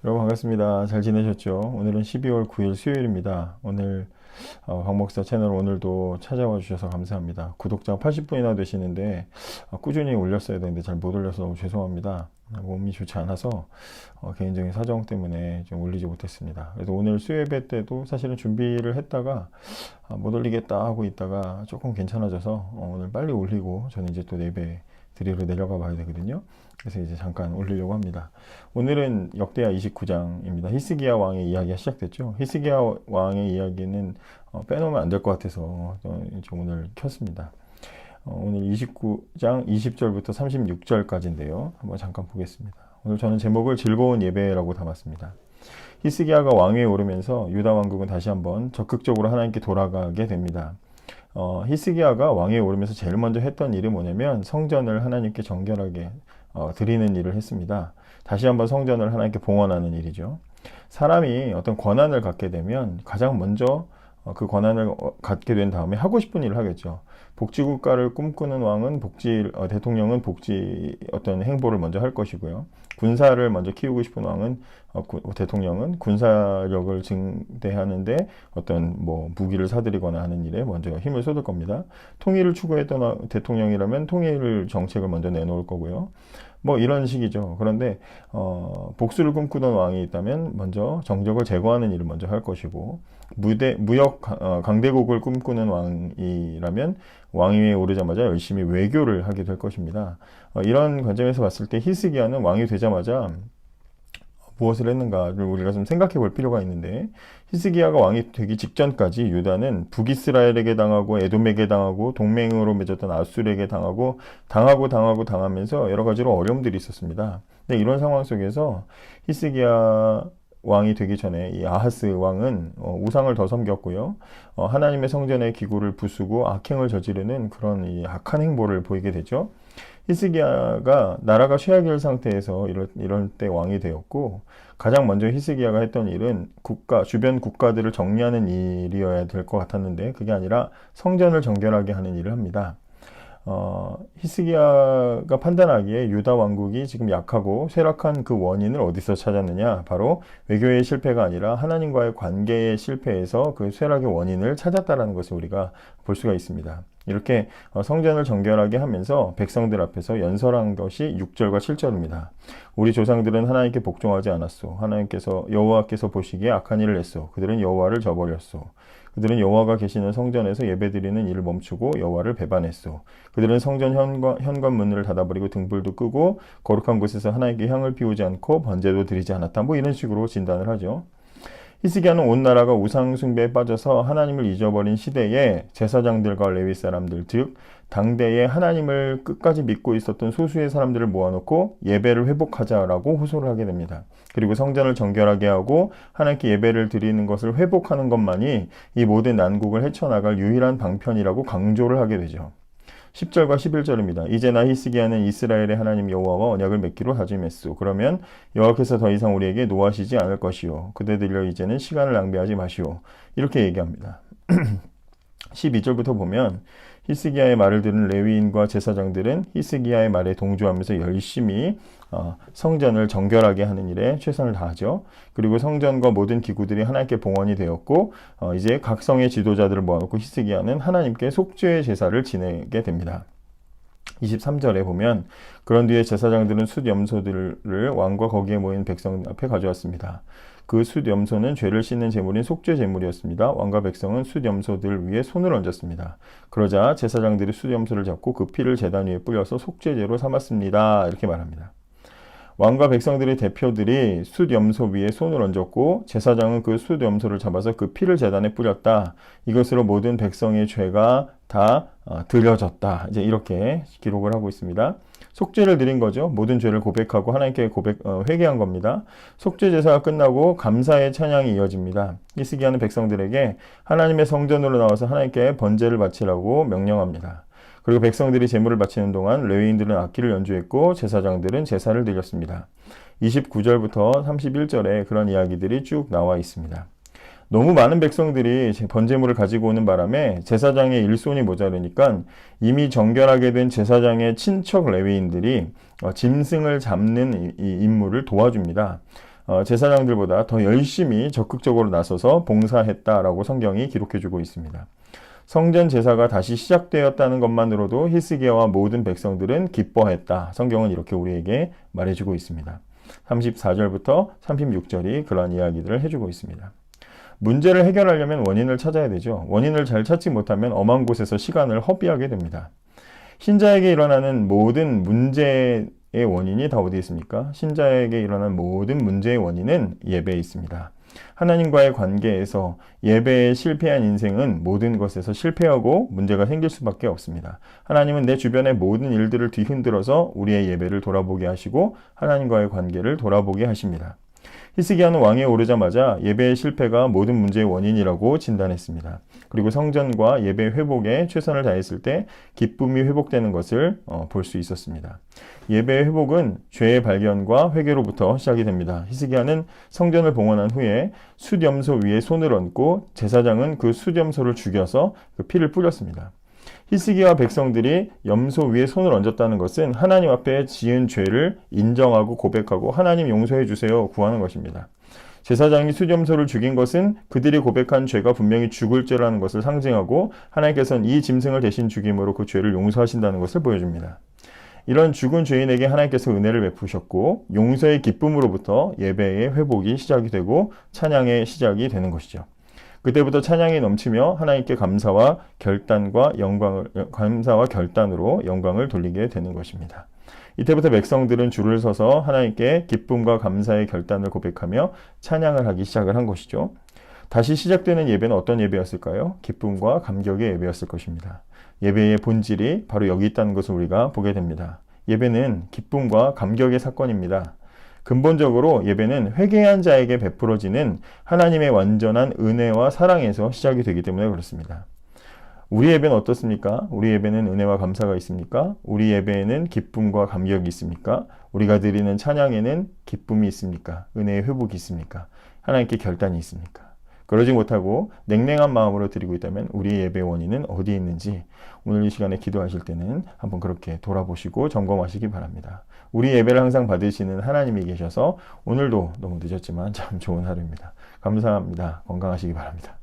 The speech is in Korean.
여러분 반갑습니다. 잘 지내셨죠? 오늘은 12월 9일 수요일입니다. 오늘 박 목사 채널 오늘도 찾아와 주셔서 감사합니다. 구독자가 80분이나 되시는데 꾸준히 올렸어야 되는데 잘 못 올려서 너무 죄송합니다. 몸이 좋지 않아서 개인적인 사정 때문에 좀 올리지 못했습니다. 그래서 오늘 수요예배 때도 사실은 준비를 했다가 못 올리겠다 하고 있다가 조금 괜찮아져서 오늘 빨리 올리고 저는 이제 또 예배 드리러 내려가 봐야 되거든요. 그래서 이제 잠깐 올리려고 합니다. 오늘은 역대하 29장입니다. 히스기야 왕의 이야기가 시작됐죠. 히스기야 왕의 이야기는 빼놓으면 안 될 것 같아서 좀 오늘 켰습니다. 오늘 29장 20절부터 36절까지인데요. 한번 잠깐 보겠습니다. 오늘 저는 제목을 즐거운 예배라고 담았습니다. 히스기야가 왕위에 오르면서 유다 왕국은 다시 한번 적극적으로 하나님께 돌아가게 됩니다. 히스기야가 왕위에 오르면서 제일 먼저 했던 일이 뭐냐면 성전을 하나님께 정결하게 드리는 일을 했습니다. 다시 한번 성전을 하나님께 봉헌하는 일이죠. 사람이 어떤 권한을 갖게 되면 가장 먼저 그 권한을 갖게 된 다음에 하고 싶은 일을 하겠죠. 복지국가를 꿈꾸는 왕은 대통령은 복지 어떤 행보를 먼저 할 것이고요. 군사를 먼저 키우고 싶은 왕은 대통령은 군사력을 증대하는데 어떤 무기를 사들이거나 하는 일에 먼저 힘을 쏟을 겁니다. 통일을 추구했던 대통령이라면 통일 정책을 먼저 내놓을 거고요. 이런 식이죠. 그런데 복수를 꿈꾸던 왕이 있다면 먼저 정적을 제거하는 일을 먼저 할 것이고, 무역 강대국을 꿈꾸는 왕이라면 왕위에 오르자마자 열심히 외교를 하게 될 것입니다. 이런 관점에서 봤을 때 히스기야는 왕이 되자마자 무엇을 했는가를 우리가 좀 생각해 볼 필요가 있는데, 히스기야가 왕이 되기 직전까지 유다는 북이스라엘에게 당하고 에돔에게 당하고 동맹으로 맺었던 아수르에게 당하면서 여러 가지로 어려움들이 있었습니다. 근데 이런 상황 속에서 히스기야 왕이 되기 전에 이 아하스 왕은 우상을 더 섬겼고요. 하나님의 성전의 기구를 부수고 악행을 저지르는 그런 이 악한 행보를 보이게 되죠. 히스기야가 나라가 쇠약일 상태에서 이럴 때 왕이 되었고, 가장 먼저 히스기야가 했던 일은 주변 국가들을 정리하는 일이어야 될 것 같았는데 그게 아니라 성전을 정결하게 하는 일을 합니다. 히스기야가 판단하기에 유다 왕국이 지금 약하고 쇠락한 그 원인을 어디서 찾았느냐? 바로 외교의 실패가 아니라 하나님과의 관계의 실패에서 그 쇠락의 원인을 찾았다라는 것을 우리가 볼 수가 있습니다. 이렇게 성전을 정결하게 하면서 백성들 앞에서 연설한 것이 6절과 7절입니다. 우리 조상들은 하나님께 복종하지 않았소. 여호와께서 보시기에 악한 일을 했소. 그들은 여호와를 저버렸소. 그들은 여호와가 계시는 성전에서 예배드리는 일을 멈추고 여호와를 배반했소. 그들은 성전 현관문을 닫아버리고 등불도 끄고 거룩한 곳에서 하나님께 향을 피우지 않고 번제도 드리지 않았다. 이런 식으로 진단을 하죠. 히스기야는 온 나라가 우상 숭배에 빠져서 하나님을 잊어버린 시대에 제사장들과 레위 사람들, 즉 당대에 하나님을 끝까지 믿고 있었던 소수의 사람들을 모아놓고 예배를 회복하자라고 호소를 하게 됩니다. 그리고 성전을 정결하게 하고 하나님께 예배를 드리는 것을 회복하는 것만이 이 모든 난국을 헤쳐나갈 유일한 방편이라고 강조를 하게 되죠. 10절과 11절입니다. 이제 나 히스기야는 이스라엘의 하나님 여호와와 언약을 맺기로 다짐했소. 그러면 여호와께서 더 이상 우리에게 노하시지 않을 것이요. 그대들여 이제는 시간을 낭비하지 마시오. 이렇게 얘기합니다. 12절부터 보면 히스기야의 말을 들은 레위인과 제사장들은 히스기야의 말에 동조하면서 열심히 성전을 정결하게 하는 일에 최선을 다하죠. 그리고 성전과 모든 기구들이 하나님께 봉헌이 되었고 이제 각 성의 지도자들을 모아놓고 히스기야는 하나님께 속죄의 제사를 지내게 됩니다. 23절에 보면 그런 뒤에 제사장들은 숫 염소들을 왕과 거기에 모인 백성 앞에 가져왔습니다. 그 숫 염소는 죄를 씻는 제물인 속죄 제물이었습니다. 왕과 백성은 숫 염소들 위에 손을 얹었습니다. 그러자 제사장들이 숫 염소를 잡고 그 피를 제단 위에 뿌려서 속죄제로 삼았습니다. 이렇게 말합니다. 왕과 백성들의 대표들이 숫 염소 위에 손을 얹었고 제사장은 그 숫 염소를 잡아서 그 피를 제단에 뿌렸다. 이것으로 모든 백성의 죄가 다 들여졌다. 이제 이렇게 기록을 하고 있습니다. 속죄를 드린 거죠. 모든 죄를 고백하고 하나님께 회개한 겁니다. 속죄 제사가 끝나고 감사의 찬양이 이어집니다. 히스기야는 백성들에게 하나님의 성전으로 나와서 하나님께 번제를 바치라고 명령합니다. 그리고 백성들이 제물을 바치는 동안 레위인들은 악기를 연주했고 제사장들은 제사를 드렸습니다. 29절부터 31절에 그런 이야기들이 쭉 나와 있습니다. 너무 많은 백성들이 번제물을 가지고 오는 바람에 제사장의 일손이 모자르니까 이미 정결하게 된 제사장의 친척 레위인들이 짐승을 잡는 이 임무를 도와줍니다. 제사장들보다 더 열심히 적극적으로 나서서 봉사했다라고 성경이 기록해주고 있습니다. 성전 제사가 다시 시작되었다는 것만으로도 히스기야와 모든 백성들은 기뻐했다. 성경은 이렇게 우리에게 말해주고 있습니다. 34절부터 36절이 그러한 이야기들을 해주고 있습니다. 문제를 해결하려면 원인을 찾아야 되죠. 원인을 잘 찾지 못하면 엄한 곳에서 시간을 허비하게 됩니다. 신자에게 일어나는 모든 문제의 원인이 다 어디에 있습니까? 신자에게 일어난 모든 문제의 원인은 예배에 있습니다. 하나님과의 관계에서 예배에 실패한 인생은 모든 것에서 실패하고 문제가 생길 수밖에 없습니다. 하나님은 내 주변의 모든 일들을 뒤흔들어서 우리의 예배를 돌아보게 하시고 하나님과의 관계를 돌아보게 하십니다. 히스기야는 왕에 오르자마자 예배의 실패가 모든 문제의 원인이라고 진단했습니다. 그리고 성전과 예배 회복에 최선을 다했을 때 기쁨이 회복되는 것을 볼 수 있었습니다. 예배의 회복은 죄의 발견과 회개로부터 시작이 됩니다. 히스기야는 성전을 봉헌한 후에 숫염소 위에 손을 얹고 제사장은 그 숫염소를 죽여서 그 피를 뿌렸습니다. 히스기야와 백성들이 염소 위에 손을 얹었다는 것은 하나님 앞에 지은 죄를 인정하고 고백하고 하나님 용서해 주세요 구하는 것입니다. 제사장이 숫염소를 죽인 것은 그들이 고백한 죄가 분명히 죽을 죄라는 것을 상징하고 하나님께서는 이 짐승을 대신 죽임으로 그 죄를 용서하신다는 것을 보여줍니다. 이런 죽은 죄인에게 하나님께서 은혜를 베푸셨고 용서의 기쁨으로부터 예배의 회복이 시작이 되고 찬양의 시작이 되는 것이죠. 그때부터 찬양이 넘치며 하나님께 감사와 결단으로 영광을 돌리게 되는 것입니다. 이때부터 백성들은 줄을 서서 하나님께 기쁨과 감사의 결단을 고백하며 찬양을 하기 시작을 한 것이죠. 다시 시작되는 예배는 어떤 예배였을까요? 기쁨과 감격의 예배였을 것입니다. 예배의 본질이 바로 여기 있다는 것을 우리가 보게 됩니다. 예배는 기쁨과 감격의 사건입니다. 근본적으로 예배는 회개한 자에게 베풀어지는 하나님의 완전한 은혜와 사랑에서 시작이 되기 때문에 그렇습니다. 우리 예배는 어떻습니까? 우리 예배는 은혜와 감사가 있습니까? 우리 예배에는 기쁨과 감격이 있습니까? 우리가 드리는 찬양에는 기쁨이 있습니까? 은혜의 회복이 있습니까? 하나님께 결단이 있습니까? 그러지 못하고 냉랭한 마음으로 드리고 있다면 우리의 예배의 원인은 어디에 있는지 오늘 이 시간에 기도하실 때는 한번 그렇게 돌아보시고 점검하시기 바랍니다. 우리 예배를 항상 받으시는 하나님이 계셔서 오늘도 너무 늦었지만 참 좋은 하루입니다. 감사합니다. 건강하시기 바랍니다.